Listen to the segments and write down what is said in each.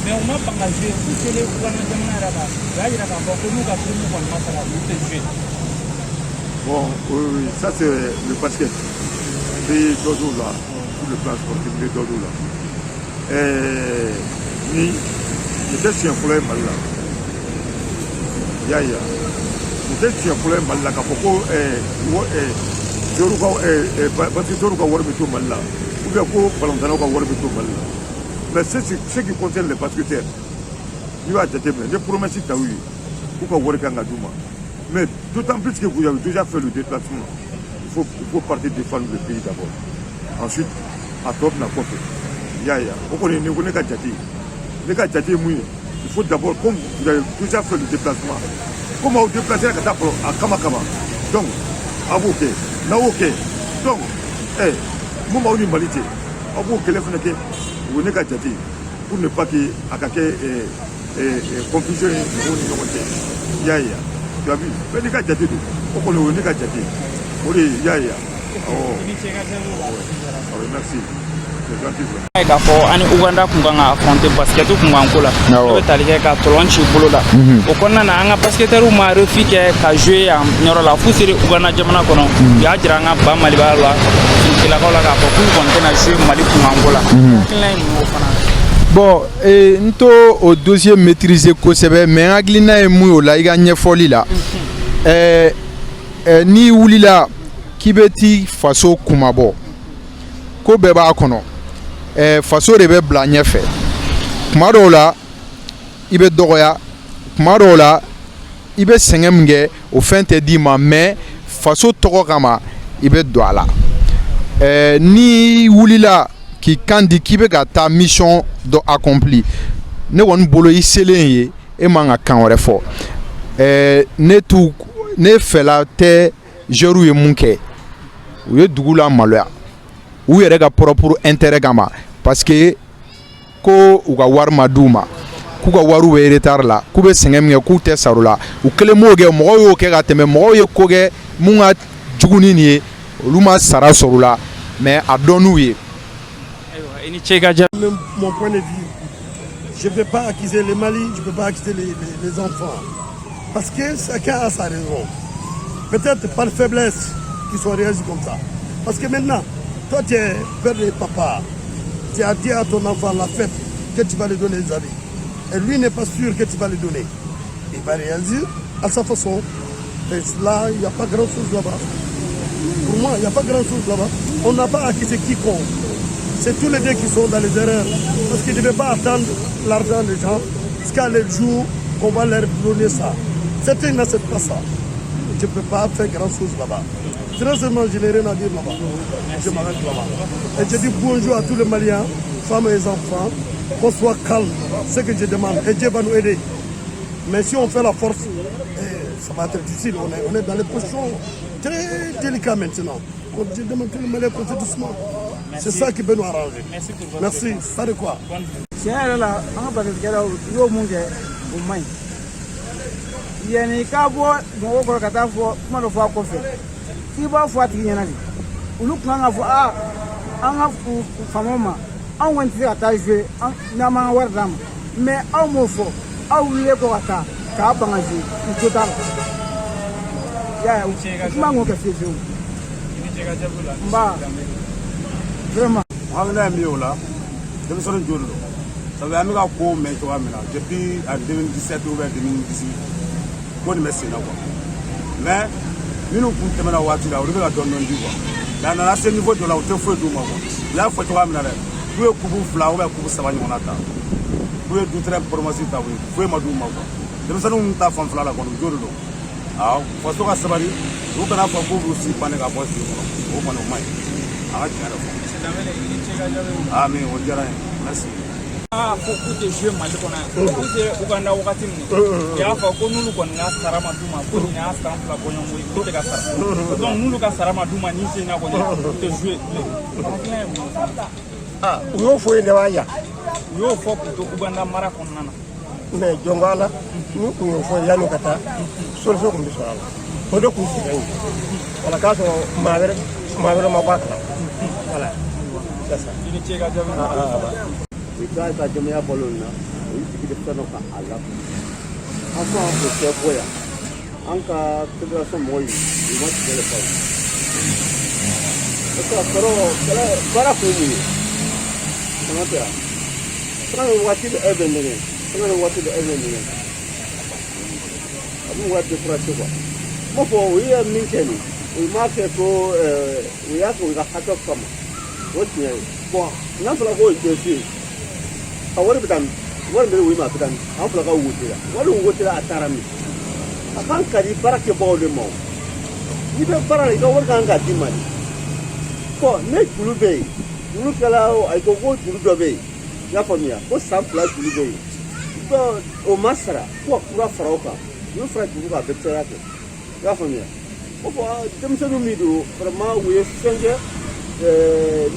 mais on m'a pas joué tout c'est les Ouganda jamana là-bas là il a pas beaucoup nous ka primo kon masala nous jouer. Bon, oui, ça c'est le basket. Les dodo là, sur le plan sportif, les dodo là. Ni, j'étais sur un problème là. Yaya. J'étais sur un problème là, car pourquoi parce que Zoruka Warbeto Malla, ou bien pour Palantano Warbeto Malla. Mais ce qui concerne les basketteurs, il va être des promesses taouis, ou pas Warkanga Douma. Mais d'autant plus que vous avez déjà fait le déplacement, il faut partir défendre le pays d'abord. Ensuite, à top na kofi. Yaya, on connaît les Gadjati. Les Gadjati mouillés. Il faut d'abord, comme vous avez déjà fait le déplacement, comment vous déplacer la catapole à Kamakama. Donc, à vous, ok. Donc, moi, je suis malité. À vous, vous n'êtes pas Gadjati. Pour ne pas qu'il y ait confusion. Yaya. Tu as vu? Mais les gars, tu as dit, on connaît les gars, tu as dit. Oui, Yaya. Oh, merci. C'est gentil. Ani Uganda kunga affronter basket kunga nkola. O talike ka tolonchi bolola. O konna na anga basketeru ma refike ka jouer en nyoro la fusiri Uganda jamana kono. Ya jiranga ba mali ba la. Kila kola ka ko kun kontena jouer mali kunga nkola. Klein mo fana. Bon, nto au dossier maîtrisé kosebe mais aglina e mu la iga nyefoli la. Ni wulila kibeti faso kumabo. Ko beba akono. Faso de be bla nyefe. Kumado la ibe dogoya. Kumado la ibe sengemge o fente di ma mais faso togo kama ibe do ala. Ni wulila qui kandi kibe ka ta mission do accompli ne won bolo iselenye e manga kan wore fo ne fela te jeru ye munke u ye dugula maloya u yere ka propre intérêt gama parce que ko u ka war maduma ku ka waru we retard la ku be sengem nge ku te sarula u kele moge mo yo ke ga teme mo ye ko ge munga juguni ni luma sara sorula mais adonu ye. Même mon point de vue, je ne vais pas accuser les Mali, je ne peux pas accuser les enfants. Parce que chacun a sa raison. Peut-être par faiblesse qu'ils sont réagis comme ça. Parce que maintenant, toi tu es père et papa, tu as dit à ton enfant la fête que tu vas lui donner les habits. Et lui n'est pas sûr que tu vas lui donner. Il va réagir à sa façon. Et là, il n'y a pas grand chose là-bas. Pour moi, il n'y a pas grand chose là-bas. On n'a pas accusé quiconque. C'est tous les deux qui sont dans les erreurs. Parce qu'ils ne devaient pas attendre l'argent des gens jusqu'à le jour qu'on va leur donner ça. Certains n'acceptent pas ça. Je ne peux pas faire grand chose là-bas. Sincèrement, je n'ai rien à dire là-bas. Je m'arrête là-bas. Et je dis bonjour à tous les Maliens, femmes et enfants, qu'on soit calme. C'est ce que je demande. Et Dieu va nous aider. Mais si on fait la force, ça va être difficile. On est dans les positions très délicates maintenant. Je demande à tous les Maliens qu'on fait doucement. C'est ça qui peut nous arranger. Merci. Ça de quoi? C'est là, on va dire que yo munge au moins. Yani ka bo mo ko ka ta fo ma do fa ko fe. Ki ba fo ati nyana ni. Ulu kan fo anga famoma. An won ti ata je na ma war dam. Mais au mo fo au le ko ata ka ba ngaji total. Ya ma ngo ka fe fe. Ba vraiment wala mi wala dem so don jolo ça veut amiga ko me to amina depuis en 2017 ou 2018 ko ni messi na quoi mais nous pour temana wati la o be la don non di quoi dans la ce niveau de la hauteur faut do ma quoi là faut to amina pour kubu fla ou kubu sabani on ata pour du très promotion ta oui faut ma do ma quoi dem so non ta fam fla la ko jolo do ah faut to ka sabani ou kana fa ko aussi pané ka boss o ko no mai ah tiara ah mais on dirait merci ah faut que tu joues mal kona ko Uganda wakati ni ya fa ko nulu ko nga sarama duma ko ni na sta la ko nyomo ko te ka sara donc nulu ka sarama duma ni se na ko ni te jouer ah yo fo ene waya yo fo to Uganda mara ko nana mais jongala ni ko yo fo yanu kata sol so ko mi sala ko do ko fi wala ka so ma wala ma ba voilà kasa ini ce ka jamu ika ka jami'a balon na yi tiki da sanar ka Allah an fa ko ke boya an ka kira son moyi yi ma ci da fawo ka faro kala bara ko ni sama ta kana wati da even ne kana wati da even ne abu wati fara ce ba mo fo wi min keni wi ma ke ko wi ya ko ga hato kama wati ne ko nan fara ko ke fi a wani bitan wani mere wi ma bitan an fara ka wuce da wani wuce da atarami akan kadi barake bawo de mo ni be bara ga wani kan ga dimani ko ne julu be julu kala ay ko go julu do be ya famia ko sampla julu be ko o masara ko kura faroka yo fra julu ga be tsaya ke ya famia ko dem sanu mi do vraiment we senge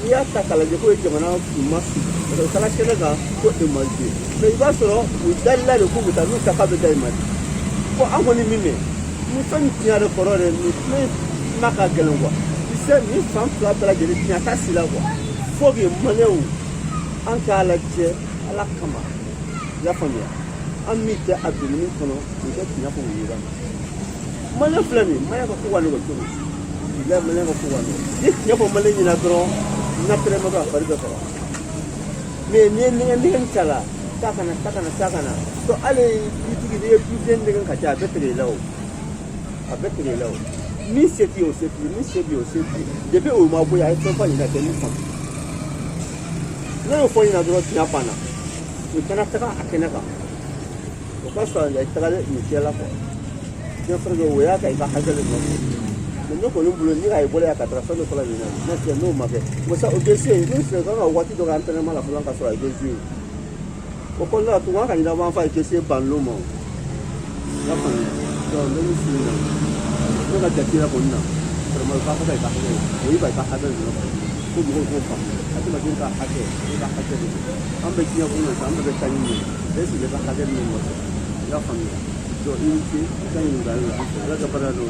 ni ya takala je ko ke mana masu da kala kene ga ko e malde me ba soro u dalla de ko buta no taka be dai mali ko an woni minne ni san tiya de korore ni naka gelen quoi c'est ni femme la bla de tiya ta sila quoi faut que manew an ka la je ala kama ya famia an mi te abdul kono ni ko tiya ko yira mane flani maya ko wani ko tunu ila mane ko wani ni tiya ko mane ni na dro na tere ma ga fari ga fara me ni tala takana to ale yitigi de puden de kan ka betre law a betre law ni seti o seti ni sebi o seti de be o ma boya e so fa ni na teni fa na o fo ni na do ti apana ni kana taka akena ka o pa so ya taka le ni tela ko je frego o ya ka ka hagale no no ko lumbulo ni ga e bola ka tra so no la ni na se no ma ke mo sa o de se ni se ga o wati do ga antena mala fulan ka so ai de ju o ko la tu wa ka ni da ban fa ke se ban lo mo ya fa ni do no ni si na no ga ja ti la ko na pero mo ka ka ka o i ba ka ha de no ko mo fa ati ma din ka ha ke an be ki ya ko na an be ta ni de si le ka ha de ni mo ya fa ni do in ki ka ni ga la ka para do